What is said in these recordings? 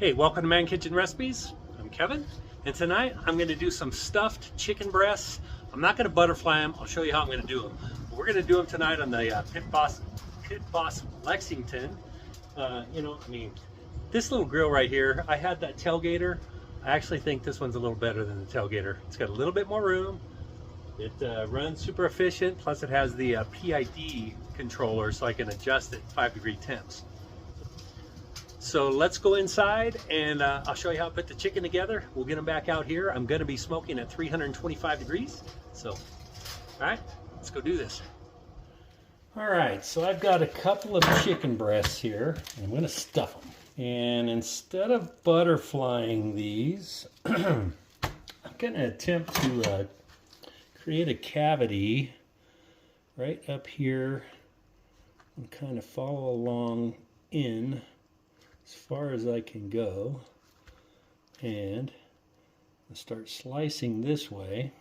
Hey, welcome to Man Kitchen Recipes. I'm Kevin, and tonight I'm going to do some stuffed chicken breasts. I'm not going to butterfly them. I'll show you how I'm going to do them. We're going to do them tonight on the Pit Boss Lexington. This little grill right here, I had that tailgater. I actually think this one's a little better than the tailgater. It's got a little bit more room. It runs super efficient, plus it has the PID controller so I can adjust it 5-degree temps. So let's go inside and I'll show you how I put the chicken together. We'll get them back out here. I'm going to be smoking at 325 degrees. So, all right, let's go do this. All right, so I've got a couple of chicken breasts here. I'm going to stuff them. And instead of butterflying these, I'm going to attempt to create a cavity right up here and kind of follow along in as far as I can go, and I'll start slicing this way.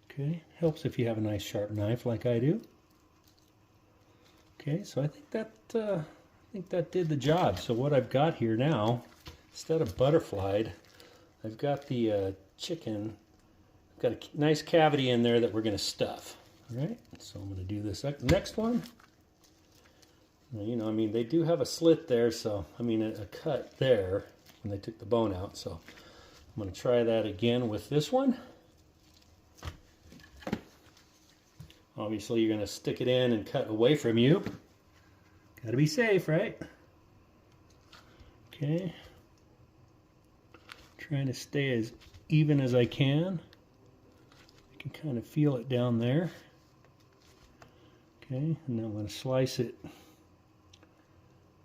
Okay, helps if you have a nice sharp knife like I do. Okay, so I think that did the job. So what I've got here now, instead of butterflied, I've got the chicken. I've got a nice cavity in there that we're going to stuff. All right, so I'm going to do this next one. You know, I mean, they do have a slit there, so I mean a cut there when they took the bone out. So I'm going to try that again with this one. Obviously, you're going to stick it in and cut away from you. Got to be safe, right? Okay. Trying to stay as even as I can. I can kind of feel it down there. Okay, and then I'm going to slice it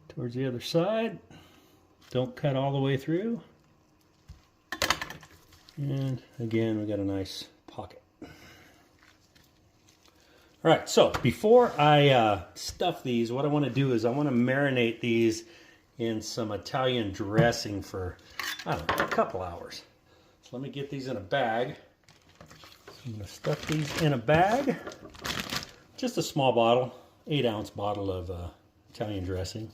towards the other side. Don't cut all the way through. And again, we got a nice pocket. All right, so before I stuff these, what I want to do is I want to marinate these in some Italian dressing for, I don't know, a couple hours. So let me get these in a bag. So I'm going to stuff these in a bag. Just a small bottle, 8-ounce bottle of Italian dressing.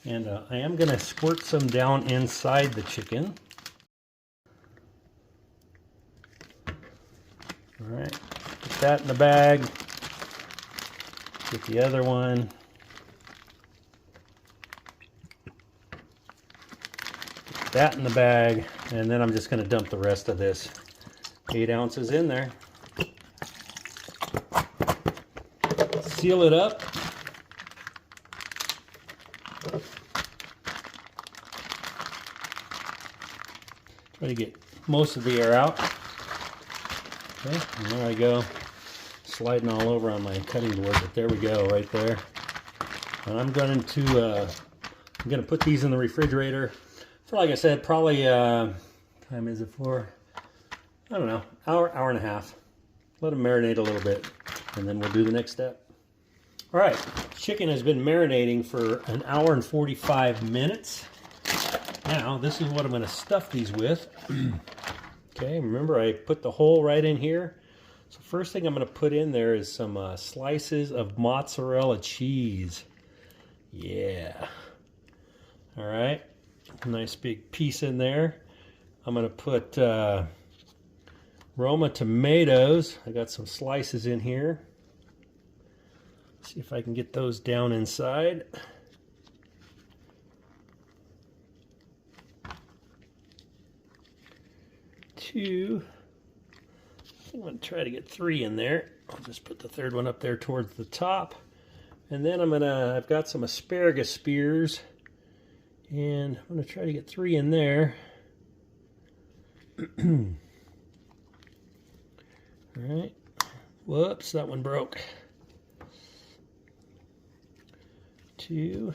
And I am going to squirt some down inside the chicken. All right, put that in the bag. Get the other one. Put that in the bag. And then I'm just going to dump the rest of this 8 ounces in there. Seal it up. Try to get most of the air out. Okay, and there I go. Sliding all over on my cutting board, but there we go, right there. And I'm going to put these in the refrigerator for, like I said, probably time is it for? I don't know, hour and a half. Let them marinate a little bit, and then we'll do the next step. All right, chicken has been marinating for 1 hour and 45 minutes. Now, this is what I'm going to stuff these with. Okay, remember I put the hole right in here. So first thing I'm going to put in there is some slices of mozzarella cheese. Yeah. All right, nice big piece in there. I'm going to put Roma tomatoes. I got some slices in here. See if I can get those down inside. Two. I'm going to try to get 3 in there. I'll just put the third one up there towards the top. And then I've got some asparagus spears. And I'm going to try to get 3 in there. All right. Whoops, that one broke. 2,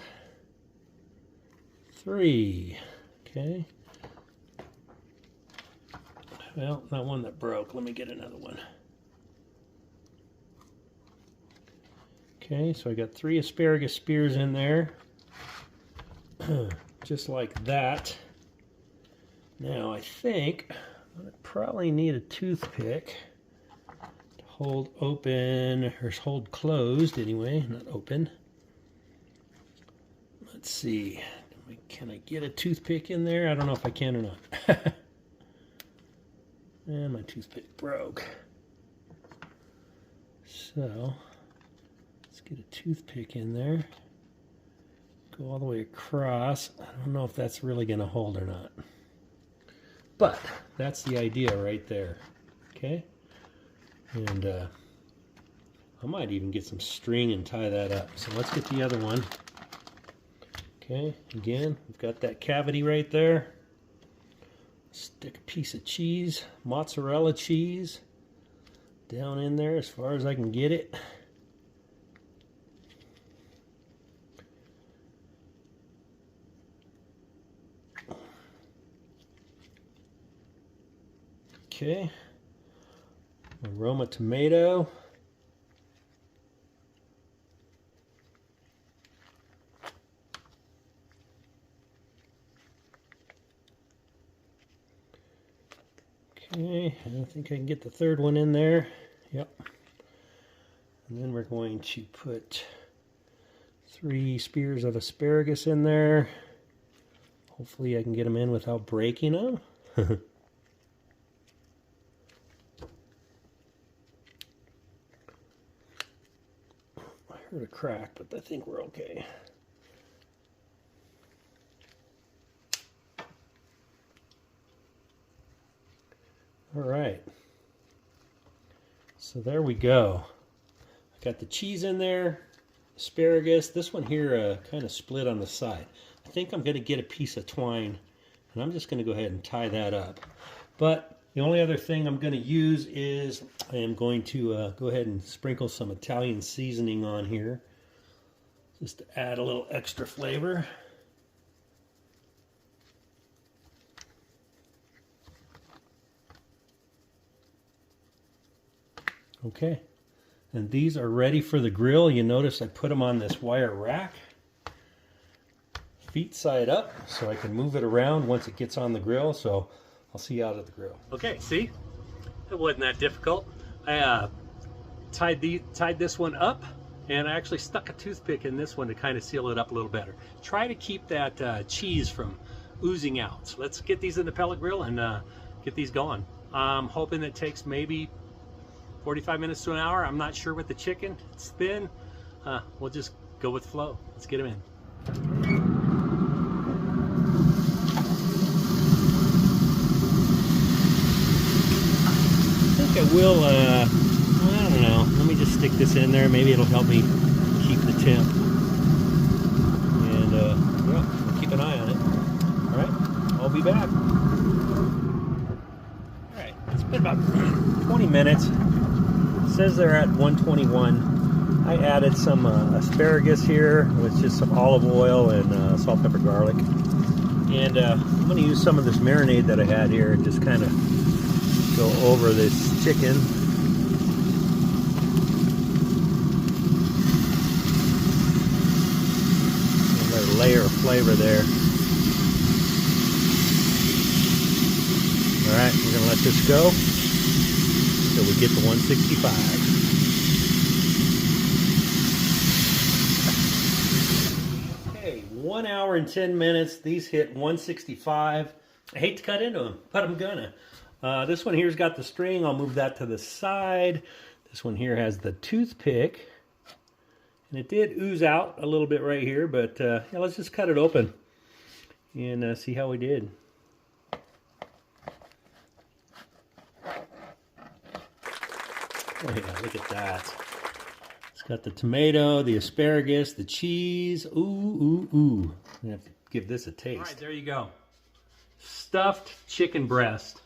3. Okay. Well, that one that broke. Let me get another one. Okay, so I got 3 asparagus spears in there. Just like that. Now I think I probably need a toothpick to hold open, or hold closed anyway, not open. Let's see, can I get a toothpick in there? I don't know if I can or not. And my toothpick broke. So, let's get a toothpick in there. Go all the way across. I don't know if that's really going to hold or not. But, that's the idea right there. Okay? And I might even get some string and tie that up. So let's get the other one. Okay, again, we've got that cavity right there. Stick a piece of cheese, mozzarella cheese, down in there as far as I can get it. Okay, Roma tomato. Okay, I think I can get the third one in there. Yep. And then we're going to put 3 spears of asparagus in there. Hopefully I can get them in without breaking them. I heard a crack, but I think we're okay. All right, so there we go. I got the cheese in there, asparagus. This one here kind of split on the side. I think I'm going to get a piece of twine, and I'm just going to go ahead and tie that up. But the only other thing I'm going to use is I am going to go ahead and sprinkle some Italian seasoning on here, just to add a little extra flavor. Okay, and these are ready for the grill. You notice I put them on this wire rack, feet side up, so I can move it around once it gets on the grill. So I'll see you out at the grill. Okay, see, it wasn't that difficult. I tied this one up, and I actually stuck a toothpick in this one to kind of seal it up a little better. Try to keep that cheese from oozing out. So let's get these in the pellet grill and get these going. I'm hoping it takes maybe 45 minutes to an hour. I'm not sure with the chicken. It's thin. We'll just go with flow. Let's get them in. I think I will, I don't know. Let me just stick this in there. Maybe it'll help me keep the temp. And yeah, we'll keep an eye on it. All right, I'll be back. All right, it's been about 20 minutes. It says they're at 121. I added some asparagus here with just some olive oil and salt, pepper, garlic. And I'm going to use some of this marinade that I had here and just kind of go over this chicken. Another layer of flavor there. All right, we're going to let this go till we get to 165. Okay, 1 hour and 10 minutes. These hit 165. I hate to cut into them, but I'm gonna. This one here's got the string. I'll move that to the side. This one here has the toothpick. And it did ooze out a little bit right here, but yeah, let's just cut it open and see how we did. Oh yeah, look at that. It's got the tomato, the asparagus, the cheese. Ooh, ooh, ooh. I'm gonna have to give this a taste. All right, there you go. Stuffed chicken breast.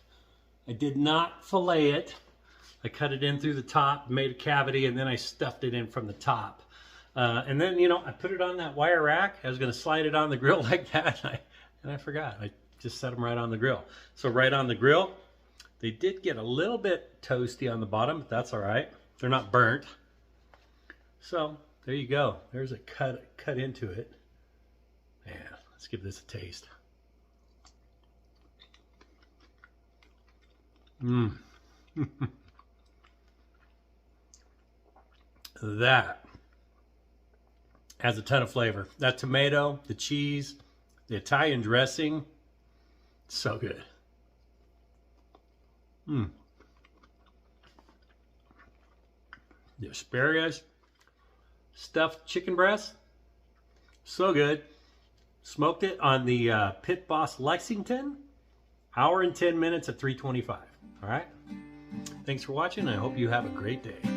I did not fillet it. I cut it in through the top, made a cavity, and then I stuffed it in from the top. And then, you know, I put it on that wire rack. I was gonna slide it on the grill like that, and I forgot. I just set them right on the grill. So right on the grill. They did get a little bit toasty on the bottom, but that's all right. They're not burnt. So there you go. There's a cut into it. Yeah, let's give this a taste. Mmm. That has a ton of flavor. That tomato, the cheese, the Italian dressing, so good. The asparagus, stuffed chicken breast, so good. Smoked it on the Pit Boss Lexington, hour and 10 minutes at 325. All right. Thanks for watching. I hope you have a great day.